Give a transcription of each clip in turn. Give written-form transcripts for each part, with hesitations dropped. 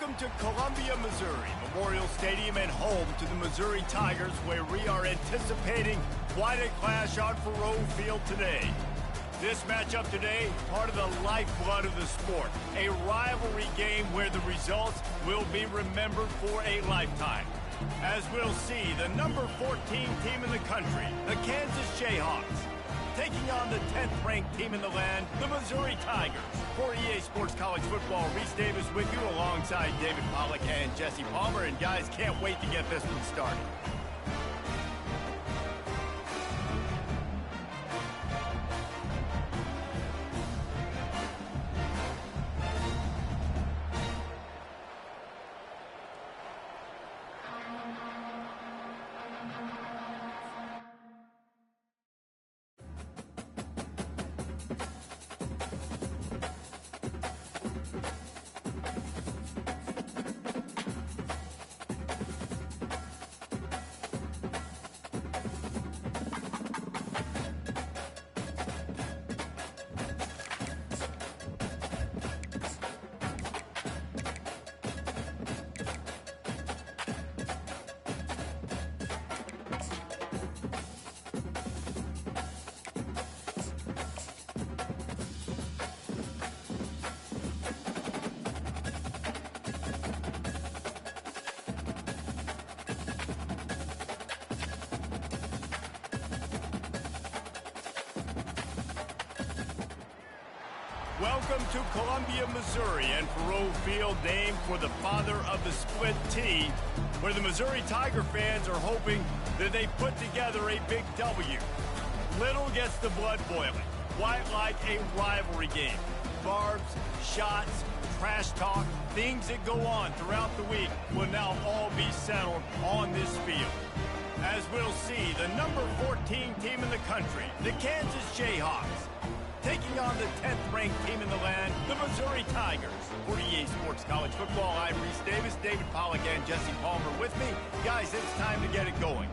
Welcome to Columbia, Missouri, Memorial Stadium and home to the Missouri Tigers, where we are anticipating quite a clash on Faroe Field today. This matchup today, part of the lifeblood of the sport, a rivalry game where the results will be remembered for a lifetime. As we'll see, the number 14 team in the country, the Kansas Jayhawks, taking on the 10th ranked team in the land, the Missouri Tigers. For EA Sports College Football, Reese Davis with you alongside David Pollack and Jesse Palmer. And guys, can't wait to get this one started. Welcome to Columbia, Missouri, and Faroe Field, named for the father of the split T, where the Missouri Tiger fans are hoping that they put together a big W. Little gets the blood boiling, quite like a rivalry game. Barbs, shots, trash talk, things that go on throughout the week will now all be settled on this field. As we'll see, the number 14 team in the country, the Kansas Jayhawks, taking on the 10th ranked team in the land, the Missouri Tigers. For EA Sports College Football, I'm Reese Davis, David Pollack and Jesse Palmer with me. Guys, it's time to get it going.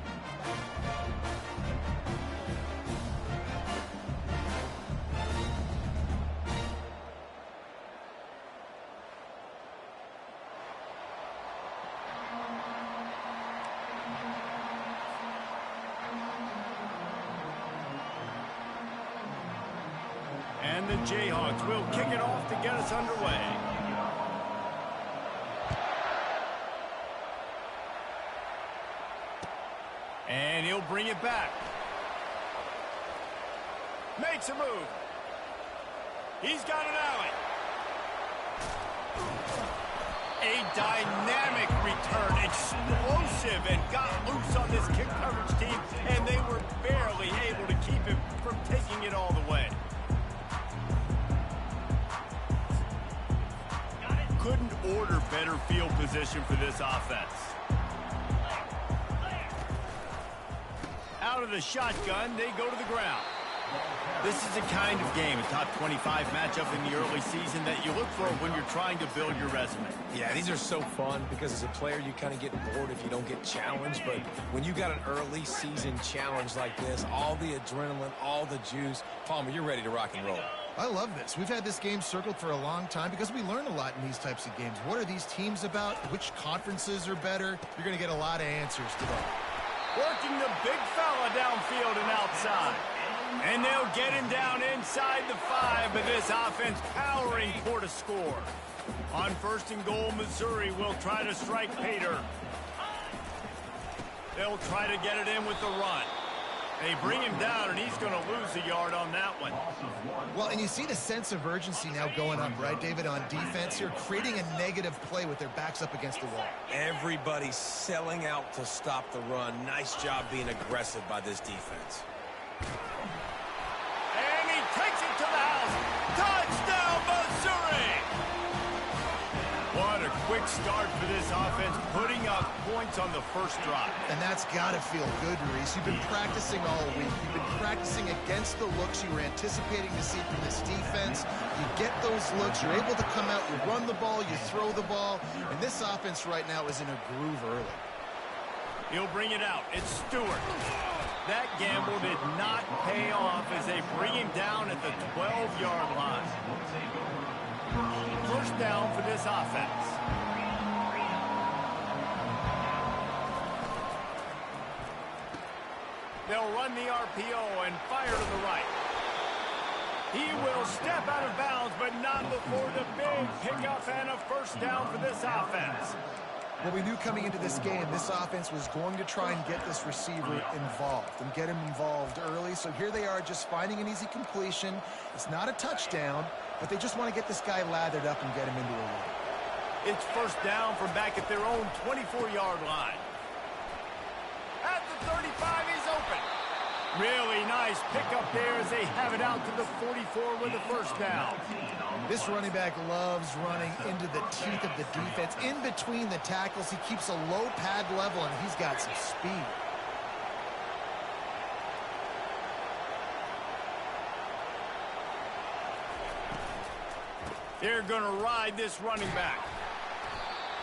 And the Jayhawks will kick it off to get us underway. And he'll bring it back. Makes a move. He's got an alley. A dynamic return, explosive, and got loose on this kick coverage team, and they were barely able to keep him from taking it all the way. Couldn't order better field position for this offense. Out of the shotgun, they go to the ground. This is the kind of game, a top 25 matchup in the early season, that you look for when you're trying to build your resume. Yeah, these are so fun because as a player, you kind of get bored if you don't get challenged. But when you got an early season challenge like this, all the adrenaline, all the juice, Palmer, you're ready to rock and roll. I love this. We've had this game circled for a long time because we learn a lot in these types of games. What are these teams about? Which conferences are better? You're going to get a lot of answers today. Working the big fella downfield and outside. And they'll get him down inside the 5, but this offense powering toward a score. On 1st and goal, Missouri will try to strike Pater. They'll try to get it in with the run. They bring him down, and he's going to lose a yard on that one. Well, and you see the sense of urgency now going up, right, David, on defense here, creating a negative play with their backs up against the wall. Everybody's selling out to stop the run. Nice job being aggressive by this defense. And he takes it to the house. Touchdown, Missouri! What a quick start for this offense, putting up points on the first drive. And that's got to feel good, Reese. You've been practicing all week. You've been practicing against the looks you were anticipating to see from this defense. You get those looks, you're able to come out, you run the ball, you throw the ball, and this offense right now is in a groove early. He'll bring it out. It's Stewart. That gamble did not pay off as they bring him down at the 12-yard line. First down for this offense. They'll run the RPO and fire to the right. He will step out of bounds, but not before the big pickup and a first down for this offense. Well, we knew coming into this game, this offense was going to try and get this receiver involved and get him involved early. So here they are just finding an easy completion. It's not a touchdown, but they just want to get this guy lathered up and get him into a run. It's first down from back at their own 24-yard line. At the 35, he's open. Really nice pickup there as they have it out to the 44 with a first down. This running back loves running into the teeth of the defense. In between the tackles, he keeps a low pad level, and he's got some speed. They're going to ride this running back.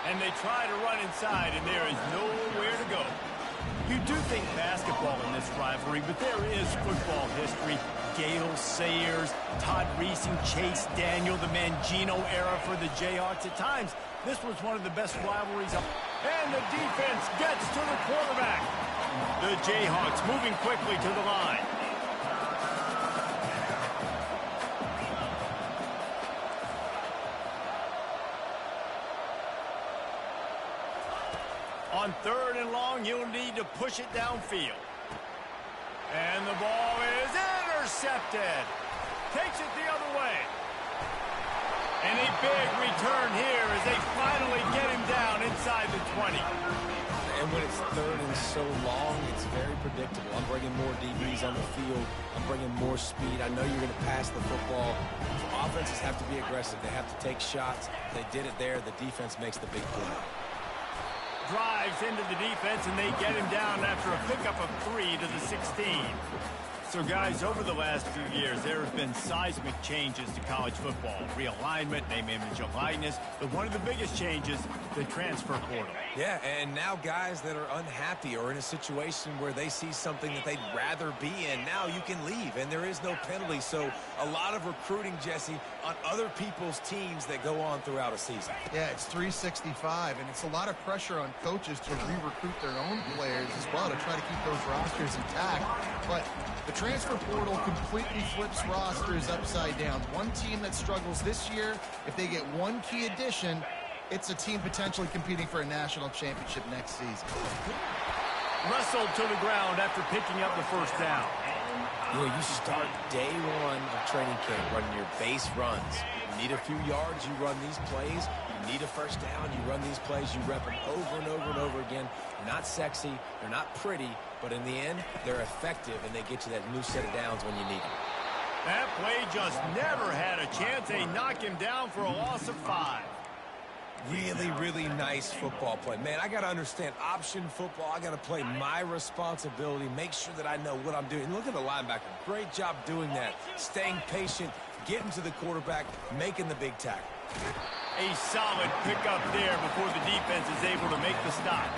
And they try to run inside, and there is nowhere to go. You do think basketball in this rivalry, but there is football history. Gale Sayers, Todd Reesing, Chase Daniel, the Mangino era for the Jayhawks. At times, this was one of the best rivalries. And the defense gets to the quarterback. The Jayhawks moving quickly to the line. On third and long, you'll need to push it downfield. And the ball is intercepted. Takes it the other way. And a big return here as they finally get him down inside the 20. And when it's third and so long, it's very predictable. I'm bringing more DBs on the field. I'm bringing more speed. I know you're going to pass the football. Offenses have to be aggressive. They have to take shots. They did it there. The defense makes the big play. Drives into the defense, and they get him down after a pickup of 3 to the 16. So, guys, over the last few years, there have been seismic changes to college football. Realignment, name, image, and likeness. But one of the biggest changes, the transfer portal. Yeah, and now guys that are unhappy or in a situation where they see something that they'd rather be in, now you can leave, and there is no penalty. So a lot of recruiting, Jesse, on other people's teams that go on throughout a season. Yeah, it's 365, and it's a lot of pressure on coaches to re-recruit their own players as well to try to keep those rosters intact. But the transfer portal completely flips rosters upside down. One team that struggles this year, if they get one key addition, it's a team potentially competing for a national championship next season. Wrestled to the ground after picking up the first down. You know, you start day one of training camp running your base runs. You need a few yards, you run these plays. You need a first down, you run these plays. You rep them over and over and over again. They're not sexy, they're not pretty, but in the end, they're effective, and they get you that new set of downs when you need them. That play just never had a chance. They knock him down for a loss of 5. Really, really nice football play. Man, I got to understand option football. I got to play my responsibility, make sure that I know what I'm doing. Look at the linebacker. Great job doing that. Staying patient, getting to the quarterback, making the big tackle. A solid pickup there before the defense is able to make the stop.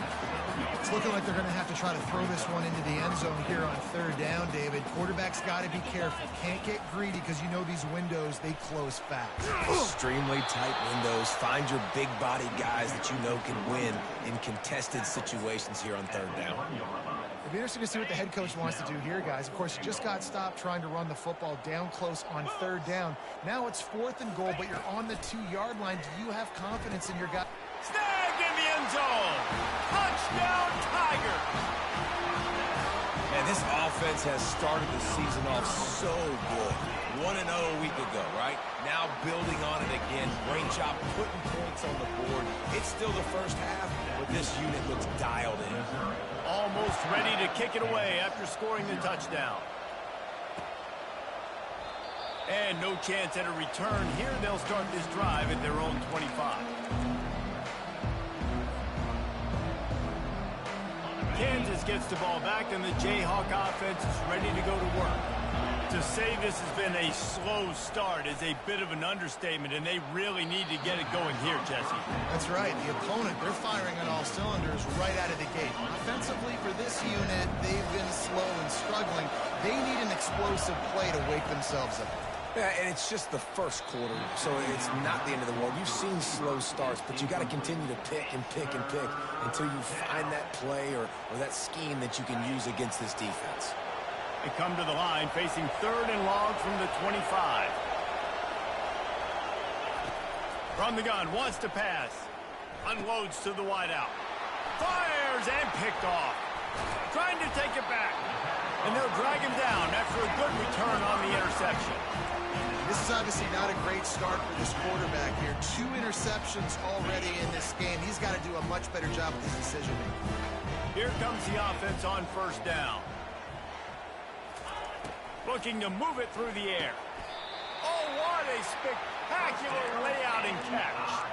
It's looking like they're going to have to try to throw this one into the end zone here on third down, David. Quarterback's got to be careful. Can't get greedy because you know these windows, they close fast. Extremely tight windows. Find your big body guys that you know can win in contested situations here on third down. It'll be interesting to see what the head coach wants to do here, guys. Of course, you just got stopped trying to run the football down close on third down. Now it's 4th and goal, but you're on the 2-yard line. Do you have confidence in your guy? Snagged in the end zone. Touchdown, Tiger. And this offense has started the season off so good. 1-0 a week ago, right? Now building on it again. Great job putting points on the board. It's still the first half, but this unit looks dialed in. Almost ready to kick it away after scoring the touchdown. And no chance at a return here. They'll start this drive at their own 25. Kansas gets the ball back, and the Jayhawk offense is ready to go to work. To say this has been a slow start is a bit of an understatement, and they really need to get it going here, Jesse. That's right. The opponent, they're firing on all cylinders right out of the gate. Offensively, for this unit, they've been slow and struggling. They need an explosive play to wake themselves up. Yeah, and it's just the first quarter, so it's not the end of the world. You've seen slow starts, but you got to continue to pick and pick and pick until you find that play or that scheme that you can use against this defense. They come to the line facing 3rd and long from the 25. From the gun, wants to pass. Unloads to the wideout. Fires and picked off. Trying to take it back. And they'll drag him down after a good return on the interception. This is obviously not a great start for this quarterback here. 2 interceptions already in this game. He's got to do a much better job with his decision-making. Here comes the offense on 1st down. Looking to move it through the air. Oh, what a spectacular layout and catch.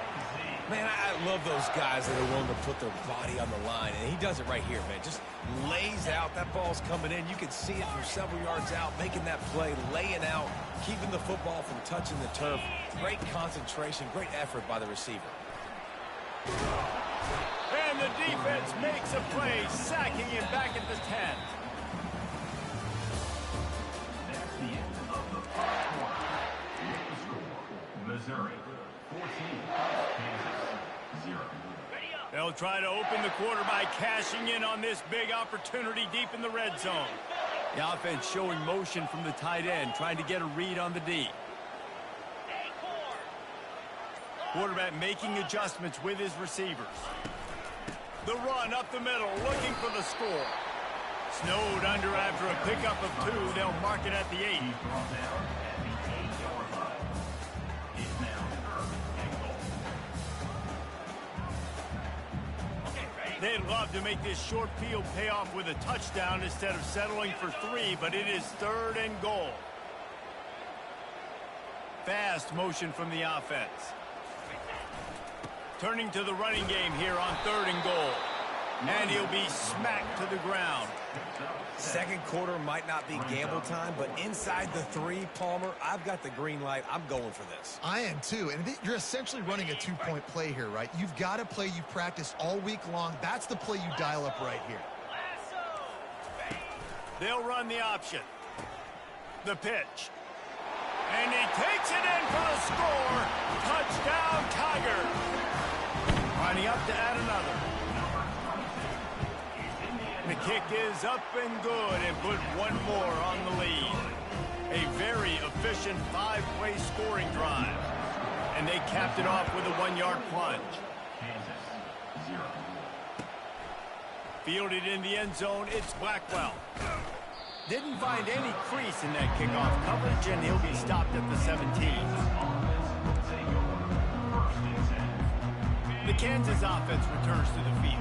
Man, I love those guys that are willing to put their body on the line, and he does it right here, man. Just lays out. That ball's coming in. You can see it from several yards out, making that play, laying out, keeping the football from touching the turf. Great concentration, great effort by the receiver. And the defense makes a play, sacking him back at the 10. Missouri, 14, Kansas, 0. They'll try to open the quarter by cashing in on this big opportunity deep in the red zone. The offense showing motion from the tight end, trying to get a read on the D. Quarterback making adjustments with his receivers. The run up the middle, looking for the score. Snowed under after a pickup of 2. They'll mark it at the 8. They'd love to make this short field pay off with a touchdown instead of settling for 3, but it is 3rd and goal. Fast motion from the offense. Turning to the running game here on 3rd and goal. And he'll be smacked to the ground. Second quarter might not be gamble time, but inside the 3, Palmer, I've got the green light. I'm going for this. I am too, and you're essentially running a 2-point play here, right? You've got to play you've practiced all week long. That's the play you dial up right here. They'll run the option. The pitch. And he takes it in for the score. Touchdown, Tiger. Lining up to add another. The kick is up and good and put 1 more on the lead. A very efficient 5-play scoring drive. And they capped it off with a 1-yard plunge. Kansas, 0. Fielded in the end zone, it's Blackwell. Didn't find any crease in that kickoff coverage, and he'll be stopped at the 17. The Kansas offense returns to the field.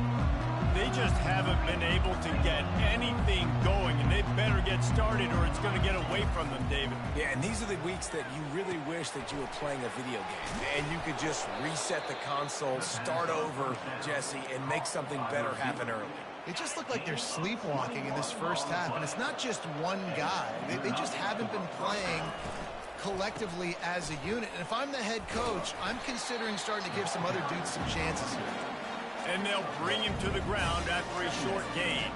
They just haven't been able to get anything going, and they better get started or it's going to get away from them, David. Yeah, and these are the weeks that you really wish that you were playing a video game, and you could just reset the console, start over, Jesse, and make something better happen early. It just looked like they're sleepwalking in this first half, and it's not just one guy. They just haven't been playing collectively as a unit. And if I'm the head coach, I'm considering starting to give some other dudes some chances here. And they'll bring him to the ground after a short gain.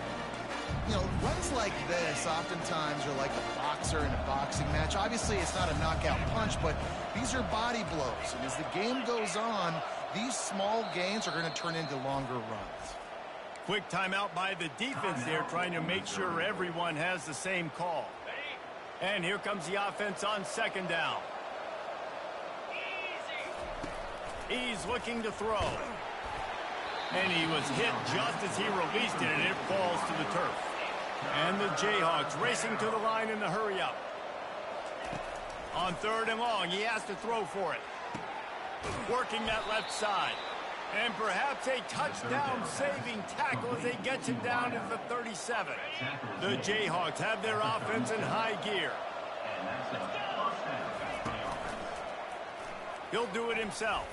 You know, runs like this oftentimes are like a boxer in a boxing match. Obviously, it's not a knockout punch, but these are body blows. And as the game goes on, these small gains are going to turn into longer runs. Quick timeout by the defense there, trying to make sure everyone has the same call. And here comes the offense on 2nd down. He's looking to throw. And he was hit just as he released it, and it falls to the turf. And the Jayhawks racing to the line in the hurry-up. On 3rd and long, he has to throw for it. Working that left side. And perhaps a touchdown-saving tackle as they get him down to the 37. The Jayhawks have their offense in high gear. He'll do it himself.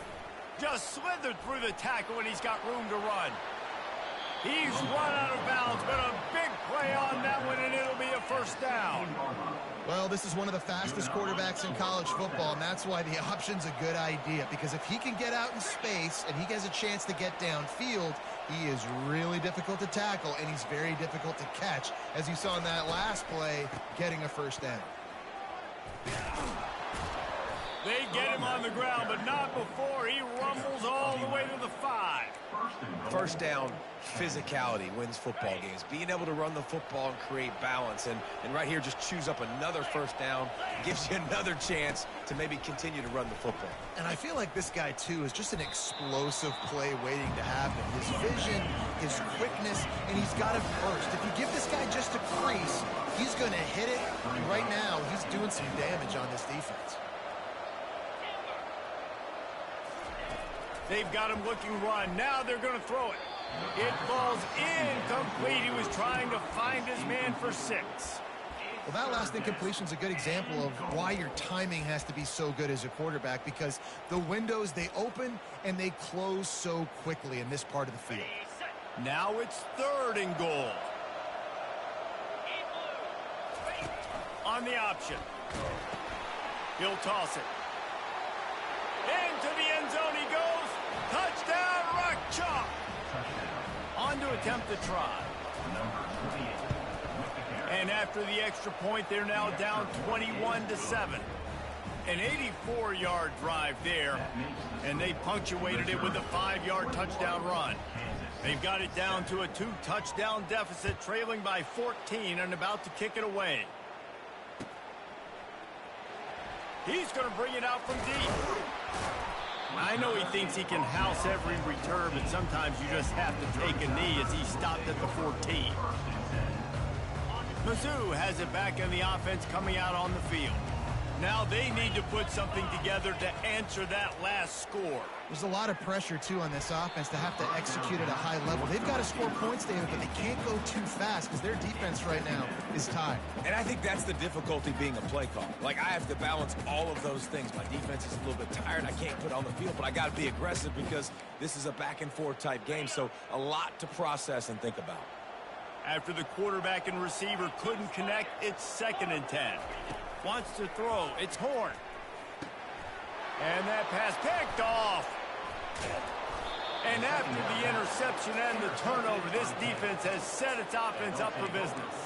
Just slithered through the tackle, and he's got room to run. He's run out of bounds, but a big play on that one, and it'll be a 1st down. Well, this is one of the fastest quarterbacks in college football, and that's why the option's a good idea. Because if he can get out in space and he has a chance to get downfield, he is really difficult to tackle, and he's very difficult to catch, as you saw in that last play, getting a 1st down. They get him on the ground, but not before he rumbles all the way to the 5. First down, physicality wins football games. Being able to run the football and create balance. And right here, just choose up another first down. Gives you another chance to maybe continue to run the football. And I feel like this guy, too, is just an explosive play waiting to happen. His vision, his quickness, and he's got it first. If you give this guy just a crease, he's going to hit it. And right now, he's doing some damage on this defense. They've got him looking run. Now they're going to throw it. It falls incomplete. He was trying to find his man for 6. Well, that last incompletion is a good example of why your timing has to be so good as a quarterback, because the windows, they open and they close so quickly in this part of the field. Now it's 3rd and goal. On the option. He'll toss it. Into the end zone he goes. Touchdown, Rock Chalk. On to attempt the try. And after the extra point, they're now down 21-7. An 84-yard drive there, and they punctuated it with a 5-yard touchdown run. They've got it down to a 2-touchdown deficit, trailing by 14 and about to kick it away. He's going to bring it out from deep. I know he thinks he can house every return, but sometimes you just have to take a knee as he stopped at the 14. Mizzou has it back in the offense coming out on the field. Now they need to put something together to answer that last score. There's a lot of pressure, too, on this offense to have to execute at a high level. They've got to score points, David, but they can't go too fast because their defense right now is tied. And I think that's the difficulty being a play caller. Like, I have to balance all of those things. My defense is a little bit tired. I can't put it on the field, but I got to be aggressive because this is a back-and-forth type game, so a lot to process and think about. After the quarterback and receiver couldn't connect, it's 2nd and 10. Wants to throw. It's Horn. And that pass picked off. And after the interception and the turnover, this defense has set its offense up for business.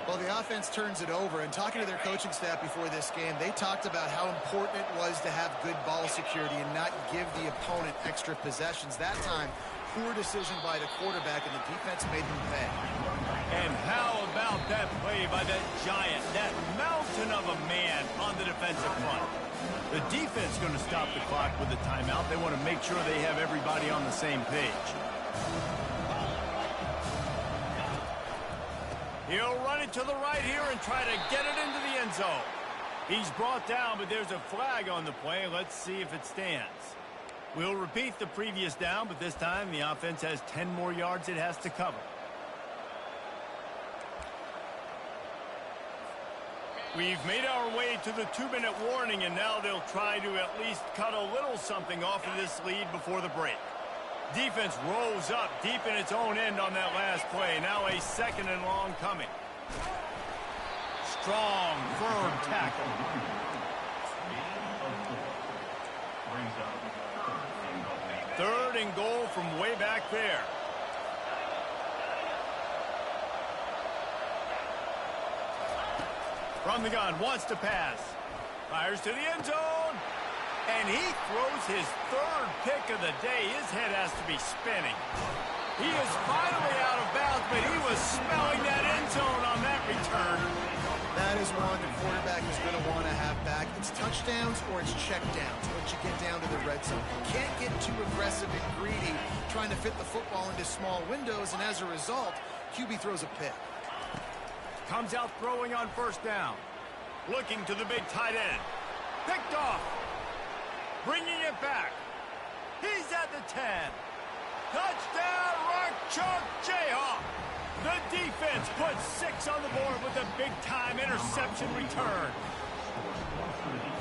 Well, the offense turns it over, and talking to their coaching staff before this game, they talked about how important it was to have good ball security and not give the opponent extra possessions. That time, poor decision by the quarterback, and the defense made them pay. And how about that play by that giant, that mountain of a man on the defensive front? The defense going to stop the clock with a timeout. They want to make sure they have everybody on the same page. He'll run it to the right here and try to get it into the end zone. He's brought down, but there's a flag on the play. Let's see if it stands. We'll repeat the previous down, but this time the offense has 10 more yards it has to cover. We've made our way to the 2-minute warning, and now they'll try to at least cut a little something off of this lead before the break. Defense rose up deep in its own end on that last play. Now a 2nd and long coming. Strong, firm tackle. 3rd and goal from way back there. From the gun, wants to pass. Fires to the end zone. And he throws his 3rd pick of the day. His head has to be spinning. He is finally out of bounds, but he was smelling that end zone on that return. That is one the quarterback is going to want to have back. It's touchdowns or it's checkdowns once you get down to the red zone. You can't get too aggressive and greedy trying to fit the football into small windows, and as a result, QB throws a pick. Comes out throwing on 1st down. Looking to the big tight end. Picked off. Bringing it back. He's at the 10. Touchdown, Rock Chalk Jayhawk. The defense puts 6 on the board with a big-time interception return.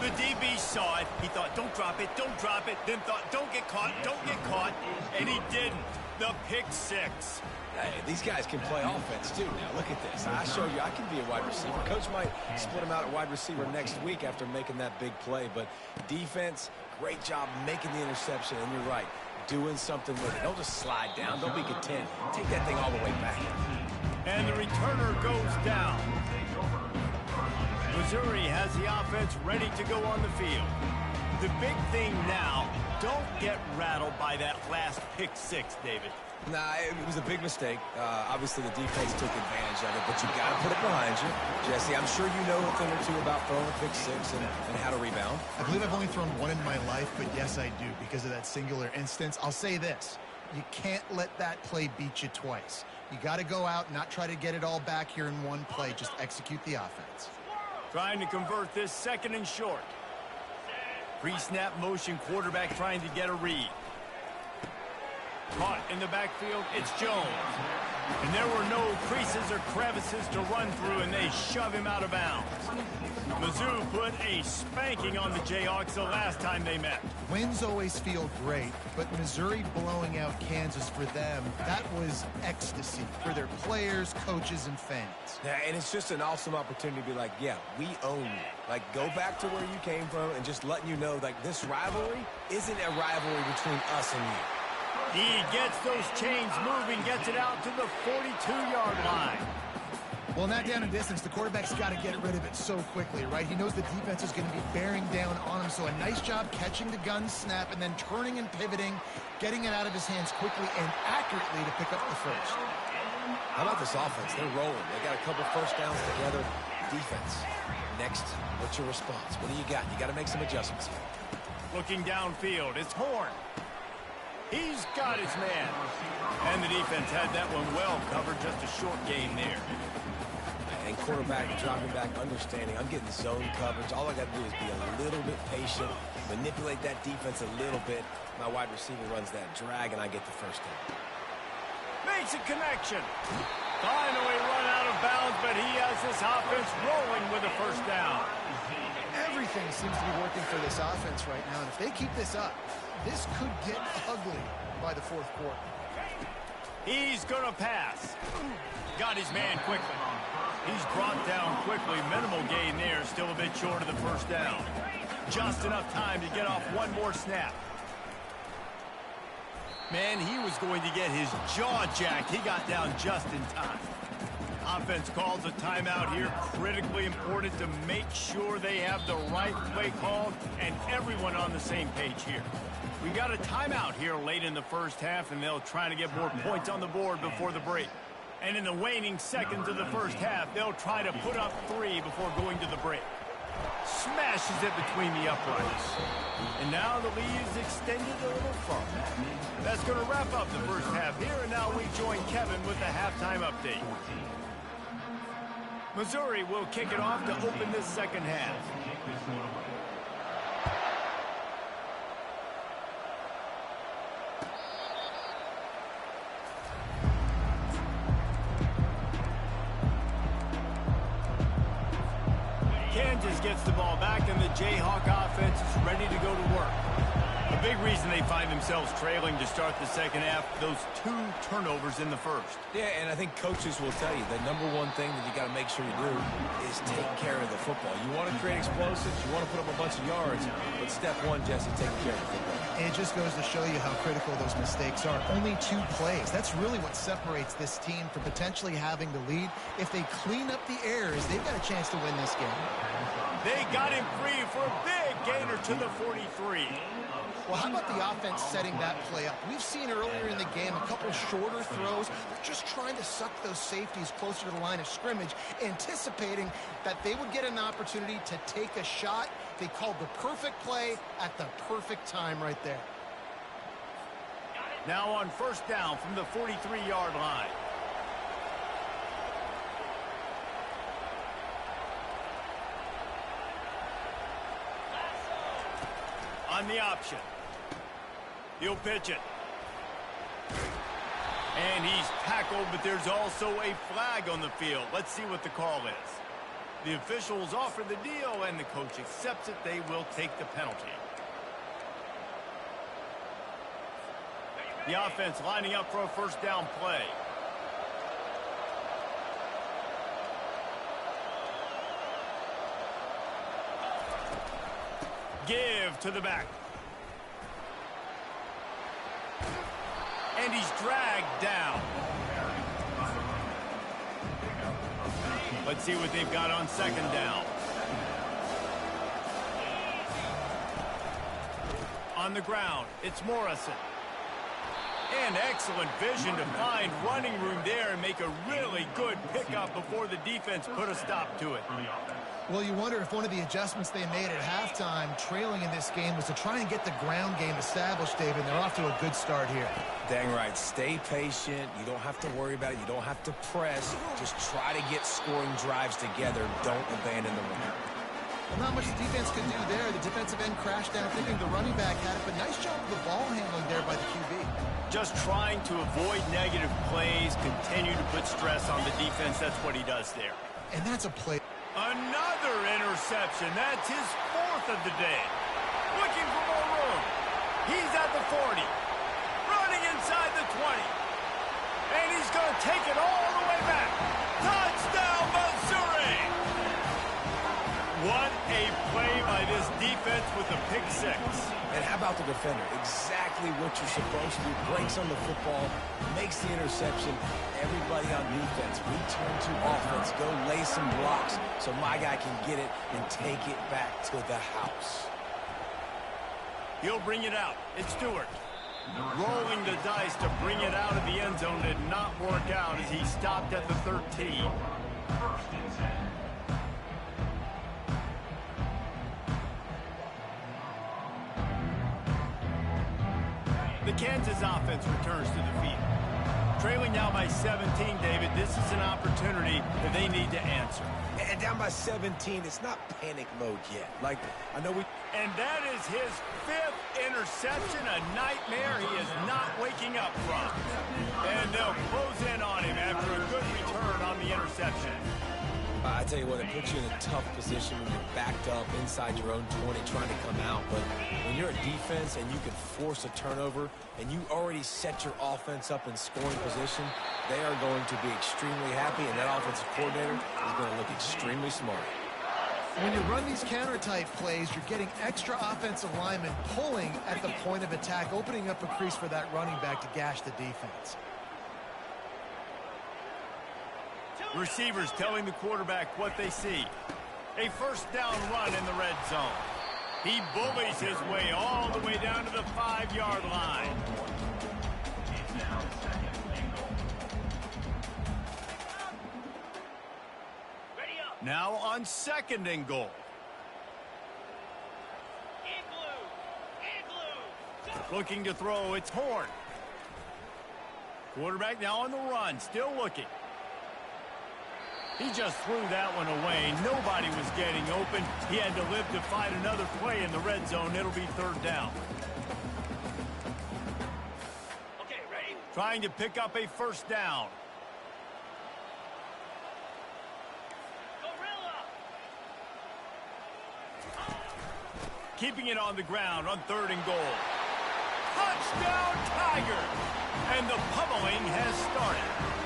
The DB saw it. He thought, don't drop it, don't drop it. Then thought, don't get caught, don't get caught. And he didn't. The pick 6. Hey, these guys can play offense, too. Now, look at this. I showed you I can be a wide receiver. Coach might split him out at wide receiver next week after making that big play. But defense, great job making the interception. And you're right, doing something with it. Don't just slide down. Don't be content. Take that thing all the way back. And the returner goes down. Missouri has the offense ready to go on the field. The big thing now, don't get rattled by that last pick six, David. Nah, it was a big mistake. Obviously, the defense took advantage of it, but you got to put it behind you. Jesse, I'm sure you know a thing or two about throwing a pick six and how to rebound. I believe I've only thrown one in my life, but yes, I do because of that singular instance. I'll say this. You can't let that play beat you twice. You got to go out and not try to get it all back here in one play. Just execute the offense. Trying to convert this second and short. Pre-snap motion, quarterback trying to get a read. Caught in the backfield, it's Jones. And there were no creases or crevices to run through, and they shove him out of bounds. Mizzou put a spanking on the Jayhawks the last time they met. Wins always feel great, but Missouri blowing out Kansas for them, that was ecstasy for their players, coaches, and fans. Yeah, and it's just an awesome opportunity to be like, yeah, we own you. Like, go back to where you came from and just letting you know, like, this rivalry isn't a rivalry between us and you. He gets those chains moving, gets it out to the 42-yard line. Well, not down in distance, the quarterback's got to get rid of it so quickly, right? He knows the defense is going to be bearing down on him, so a nice job catching the gun snap and then turning and pivoting, getting it out of his hands quickly and accurately to pick up the first. How about this offense? They're rolling. They got a couple first downs together. Defense. Next, what's your response? What do you got? You got to make some adjustments here. Looking downfield, it's Horn. He's got his man. And the defense had that one well covered, just a short gain there. And quarterback dropping back, understanding. I'm getting zone coverage. All I got to do is be a little bit patient, manipulate that defense a little bit. My wide receiver runs that drag, and I get the first down. Makes a connection. Finally run out of bounds, but he has this offense rolling with a first down. Everything seems to be working for this offense right now, and if they keep this up, this could get ugly by the fourth quarter. He's going to pass. Got his man quickly. He's brought down quickly. Minimal gain there. Still a bit short of the first down. Just enough time to get off one more snap. Man, he was going to get his jaw jacked. He got down just in time. Offense calls a timeout here. Critically important to make sure they have the right play called and everyone on the same page here. We got a timeout here late in the first half, and they'll try to get more points on the board before the break. And in the waning seconds of the first half, they'll try to put up 3 before going to the break. Smashes it between the uprights. And now the lead is extended a little further. That's going to wrap up the first half here, and now we join Kevin with the halftime update. Missouri will kick it off to open this second half. Kansas gets the ball back, and the Jayhawk offense is ready to go to work. A big reason they find themselves trailing to start the second half, those 2 turnovers in the first. Yeah, and I think coaches will tell you the number one thing that you got to make sure you do is take care of the football. You want to create explosives, you want to put up a bunch of yards, but step one, Jesse, taking care of the football. And it just goes to show you how critical those mistakes are. Only 2 plays. That's really what separates this team from potentially having the lead. If they clean up the errors, they've got a chance to win this game. They got him free for a big gainer to the 43. Well, how about the offense setting that play up? We've seen earlier in the game a couple shorter throws. They're just trying to suck those safeties closer to the line of scrimmage, anticipating that they would get an opportunity to take a shot. They called the perfect play at the perfect time right there. Now on first down from the 43-yard line. On the option. He'll pitch it. And he's tackled, but there's also a flag on the field. Let's see what the call is. The officials offer the deal, and the coach accepts it. They will take the penalty. The offense lining up for a first down play. Give to the back. And he's dragged down. Let's see what they've got on second down. On the ground, it's Morrison. And excellent vision to find running room there and make a really good pickup before the defense put a stop to it. Well, you wonder if one of the adjustments they made at halftime, trailing in this game, was to try and get the ground game established, David. They're off to a good start here. Dang right. Stay patient. You don't have to worry about it. You don't have to press. Just try to get scoring drives together. Don't abandon the run. Well, not much the defense could do there. The defensive end crashed down thinking the running back had it, but nice job of the ball handling there by the QB. Just trying to avoid negative plays, continue to put stress on the defense. That's what he does there. And that's a play. Another interception. That's his 4th of the day. Looking for more room. He's at the 40. Running inside the 20. And he's going to take it all the way back. Touchdown, Missouri! What a play by this defense with a pick 6. And how about the defender? Exactly what you're supposed to do. Breaks on the football, makes the interception. Everybody on defense, return to offense. Go lay some blocks so my guy can get it and take it back to the house. He'll bring it out. It's Stewart. Rolling the dice to bring it out of the end zone did not work out as he stopped at the 13. First and 10. The Kansas offense returns to the field. Trailing now by 17, David, this is an opportunity that they need to answer. And down by 17, it's not panic mode yet. Like, I know we... And that is his 5th interception, a nightmare he is not waking up from. And they'll close in on him after a good return on the interception. I tell you what, it puts you in a tough position when you're backed up inside your own 20 trying to come out. But when you're a defense and you can force a turnover and you already set your offense up in scoring position, they are going to be extremely happy, and that offensive coordinator is going to look extremely smart. When you run these counter-type plays, you're getting extra offensive linemen pulling at the point of attack, opening up a crease for that running back to gash the defense. Receivers telling the quarterback what they see. A first down run in the red zone. He bullies his way all the way down to the 5-yard line. It's now 2nd and goal. Now on 2nd and goal. Looking to throw, it's Horn. Quarterback now on the run, still looking. He just threw that one away. Nobody was getting open. He had to live to find another play in the red zone. It'll be 3rd down. Okay, ready? Trying to pick up a first down. Keeping it on the ground on 3rd and goal. Touchdown, Tiger! And the pummeling has started.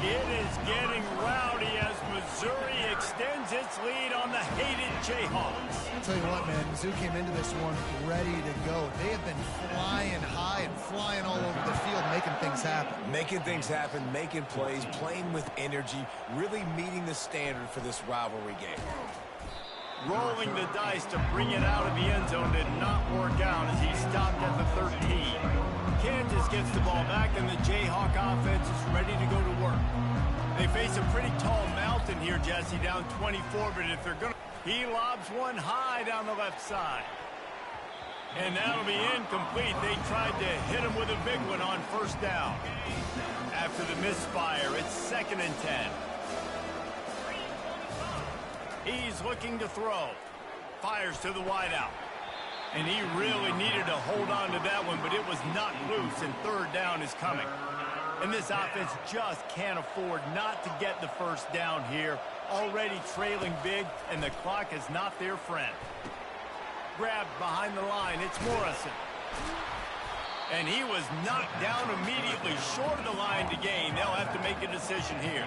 It is getting rowdy as Missouri extends its lead on the hated Jayhawks. I'll tell you what, man, Mizzou came into this one ready to go. They have been flying high and flying all over the field, making things happen. Making things happen, making plays, playing with energy, really meeting the standard for this rivalry game. Rolling the dice to bring it out of the end zone did not work out as he stopped at the 13. Kansas gets the ball back, and the Jayhawk offense is ready to go to work. They face a pretty tall mountain here, Jesse, down 24, but if they're going to... He lobs one high down the left side. And that'll be incomplete. They tried to hit him with a big one on first down. After the misfire, it's 2nd and 10. He's looking to throw. Fires to the wideout. And he really needed to hold on to that one, but it was not loose, and 3rd down is coming. And this offense just can't afford not to get the first down here. Already trailing big, and the clock is not their friend. Grabbed behind the line, it's Morrison. And he was knocked down immediately short of the line to gain. They'll have to make a decision here.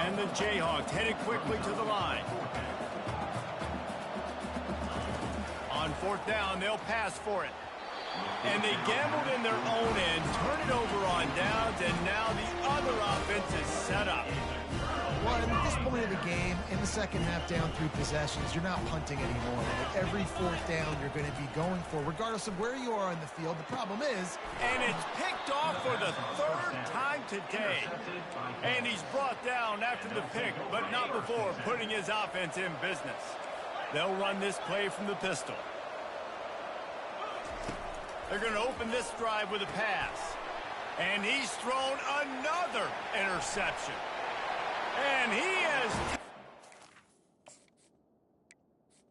And the Jayhawks headed quickly to the line. On 4th down, they'll pass for it. And they gambled in their own end, turn it over on downs, and now the other offense is set up. Well, at this point of the game, in the second half, down 3 possessions, you're not punting anymore. At every 4th down, you're going to be going for, regardless of where you are on the field. The problem is... And it's picked off for the 3rd time today. And he's brought down after the pick, but not before putting his offense in business. They'll run this play from the pistol. They're going to open this drive with a pass. And he's thrown another interception. And he has...